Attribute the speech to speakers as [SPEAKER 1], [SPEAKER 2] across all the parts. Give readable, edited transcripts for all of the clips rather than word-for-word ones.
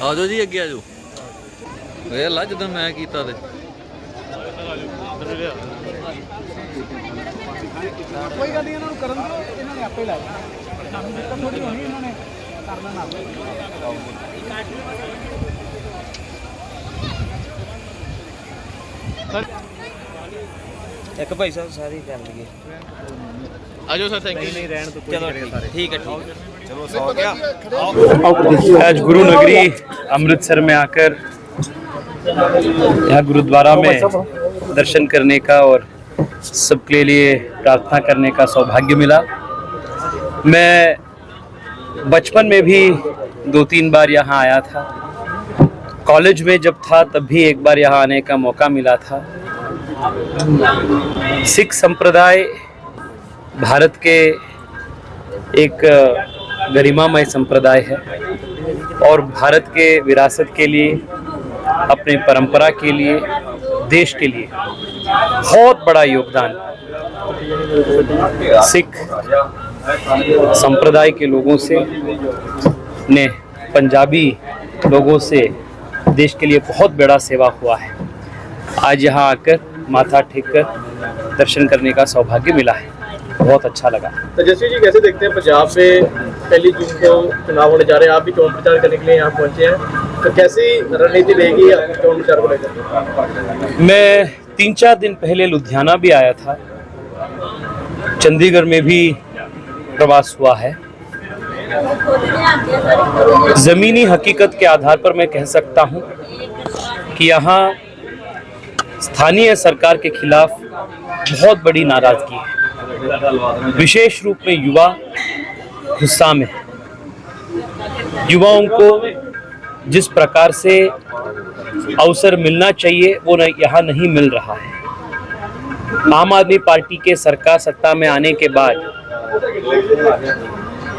[SPEAKER 1] ਆ ਜਾਓ ਜੀ, ਅੱਗੇ ਆ ਜਾਓ। ਇਹ ਲਾ ਜਦੋਂ ਮੈਂ ਕੀਤਾ ਤੇ
[SPEAKER 2] ਕੋਈ ਗੱਲ ਨਹੀਂ, ਇਹਨਾਂ ਨੂੰ ਕਰਨ ਦਿਓ, ਇਹਨਾਂ ਨੇ ਆਪੇ ਲੈ ਜਾਣਾ। ਸਾਨੂੰ ਦਿੱਕਤ ਥੋੜੀ ਹੋਣੀ, ਇਹਨਾਂ ਨੇ ਕਰਨਾ ਨਾਲ।
[SPEAKER 3] एक भाई साहब सारी कर लिए।
[SPEAKER 1] ਆ ਜਾਓ ਸਰ, ਥੈਂਕ यू।
[SPEAKER 3] नहीं रहने तो चलो ठीक है ठीक है। चलो
[SPEAKER 1] हो गया।
[SPEAKER 4] आज गुरु नगरी अमृतसर में आकर यहाँ गुरुद्वारा में दर्शन करने का और सबके लिए प्रार्थना करने का सौभाग्य मिला। मैं बचपन में भी 2-3 बार यहाँ आया था। कॉलेज में जब था तब भी एक बार यहाँ आने का मौका मिला था। सिख संप्रदाय भारत के एक गरिमामय संप्रदाय है और भारत के विरासत के लिए, अपने परंपरा के लिए, देश के लिए बहुत बड़ा योगदान सिख संप्रदाय के लोगों से ने पंजाबी लोगों से देश के लिए बहुत बड़ा सेवा हुआ है। आज यहाँ आकर माथा टेक कर दर्शन करने का सौभाग्य मिला है, बहुत अच्छा लगा।
[SPEAKER 5] तेजस्वी जी, कैसे देखते हैं पंजाब में पहली जून को चुनाव होने जा रहे हैं, आप भी चुनाव प्रचार करने के लिए यहाँ पहुँचे हैं, तो कैसी रणनीति रहेगी चुनाव प्रचार को लेकर?
[SPEAKER 4] मैं 3-4 दिन पहले लुधियाना भी आया था, चंडीगढ़ में भी प्रवास हुआ है। ज़मीनी हकीकत के आधार पर मैं कह सकता हूँ कि यहाँ स्थानीय सरकार के खिलाफ बहुत बड़ी नाराजगी है। विशेष रूप में युवा गुस्सा में है। युवाओं को जिस प्रकार से अवसर मिलना चाहिए वो यहाँ नहीं मिल रहा है। आम आदमी पार्टी के सरकार सत्ता में आने के बाद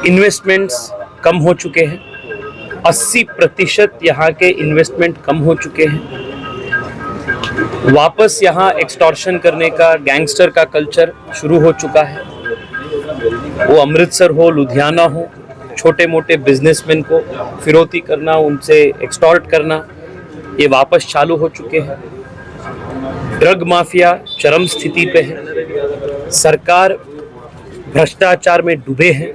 [SPEAKER 4] इन्वेस्टमेंट्स कम हो चुके हैं। 80% यहाँ के इन्वेस्टमेंट कम हो चुके हैं। वापस यहाँ एक्सटॉर्शन करने का, गैंगस्टर का कल्चर शुरू हो चुका है। वो अमृतसर हो, लुधियाना हो, छोटे मोटे बिजनेसमैन को फिरौती करना, उनसे एक्सटॉर्ट करना, ये वापस चालू हो चुके हैं। ड्रग माफिया चरम स्थिति पे है। सरकार भ्रष्टाचार में डूबे हैं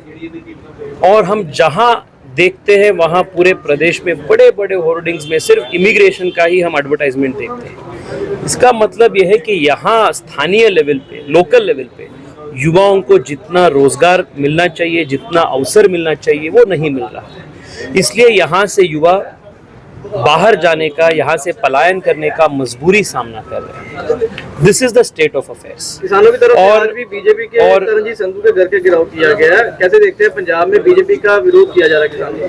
[SPEAKER 4] और हम जहां देखते हैं वहां पूरे प्रदेश में बड़े बड़े होर्डिंग्स में सिर्फ इमिग्रेशन का ही हम एडवर्टाइजमेंट देखते हैं। इसका मतलब यह है कि यहाँ स्थानीय लेवल पे, लोकल लेवल पे युवाओं को जितना रोजगार मिलना चाहिए, जितना अवसर मिलना चाहिए, वो नहीं मिल रहा है। इसलिए यहाँ से युवा बाहर जाने का, यहाँ से पलायन करने का मजबूरी सामना कर रहे हैं। This is the state of affairs.
[SPEAKER 5] किसानों की तरफ से आज भी बीजेपी के तरनजीत संधू के घर के गिराव किया गया है, कैसे देखते हैं पंजाब में बीजेपी का विरोध किया जा रहा है किसानों?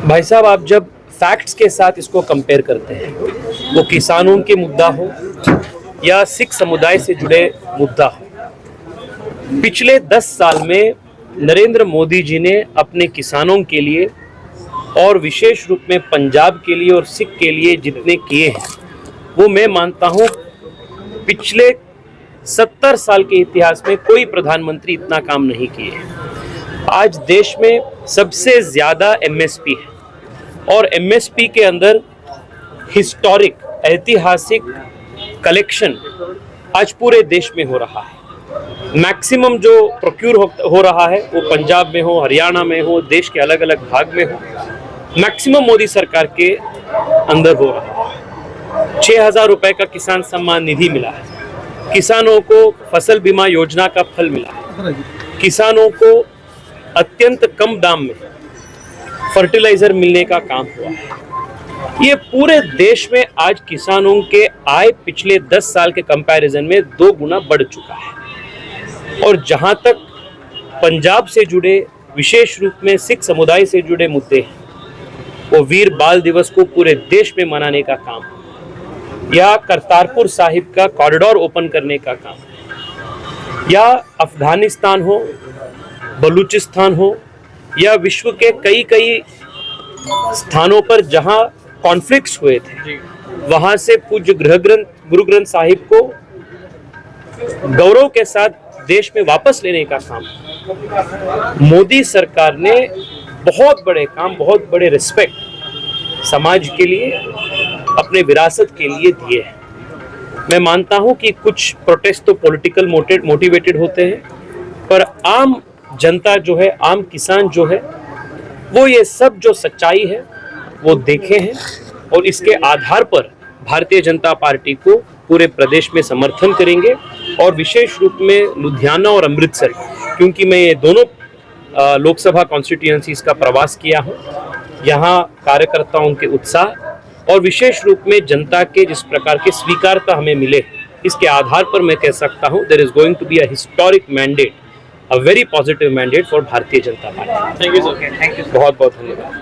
[SPEAKER 4] भाई साहब, आप जब फैक्ट्स के साथ इसको कंपेयर करते हैं, वो किसानों के मुद्दा हो या सिख समुदाय से जुड़े मुद्दा हो, पिछले 10 साल में नरेंद्र मोदी जी ने अपने किसानों के लिए और विशेष रूप में पंजाब के लिए और सिख के लिए जितने किए हैं, वो मैं मानता हूँ पिछले 70 साल के इतिहास में कोई प्रधानमंत्री इतना काम नहीं किए हैं। आज देश में सबसे ज़्यादा एमएसपी है और एमएसपी के अंदर हिस्टोरिक, ऐतिहासिक कलेक्शन आज पूरे देश में हो रहा है। मैक्सिमम जो प्रोक्यूर हो रहा है वो पंजाब में हो, हरियाणा में हो, देश के अलग अलग भाग में हो, मैक्सिमम मोदी सरकार के अंदर हो रहा है। 6,000 रुपए का किसान सम्मान निधि मिला है। किसानों को फसल बीमा योजना का फल मिला है। किसानों को अत्यंत कम दाम में फर्टिलाइजर मिलने का काम हुआ है। ये पूरे देश में आज किसानों के आय पिछले 10 साल के कंपैरिजन में 2 गुना बढ़ चुका है। और जहां तक पंजाब से जुड़े, विशेष रूप में सिख समुदाय से जुड़े मुद्दे हैं, वो वीर बाल दिवस को पूरे देश में मनाने का काम, या करतारपुर साहिब का कॉरिडोर ओपन करने का काम, या अफगानिस्तान हो, बलूचिस्तान हो, या विश्व के कई स्थानों पर जहां कॉन्फ्लिक्ट्स हुए थे, वहां से पूज्य गुरु ग्रंथ साहिब को गौरव के साथ देश में वापस लेने का काम मोदी सरकार ने बहुत बड़े काम, बहुत बड़े रिस्पेक्ट समाज के लिए, अपने विरासत के लिए दिए हैं। मैं मानता हूं कि कुछ प्रोटेस्ट तो पॉलिटिकल मोटिवेटेड होते हैं, पर आम जनता जो है, आम किसान जो है, वो ये सब जो सच्चाई है वो देखे हैं और इसके आधार पर भारतीय जनता पार्टी को पूरे प्रदेश में समर्थन करेंगे। और विशेष रूप में लुधियाना और अमृतसर, क्योंकि मैं ये दोनों लोकसभा कॉन्स्टिट्यूएंसीज का प्रवास किया हूँ, यहाँ कार्यकर्ताओं के उत्साह और विशेष रूप में जनता के जिस प्रकार की स्वीकारता हमें मिले, इसके आधार पर मैं कह सकता हूँ there is going to be a historic mandate, a very positive mandate for Bharatiya Janata party.
[SPEAKER 5] Thank you sir.
[SPEAKER 4] बहुत बहुत धन्यवाद।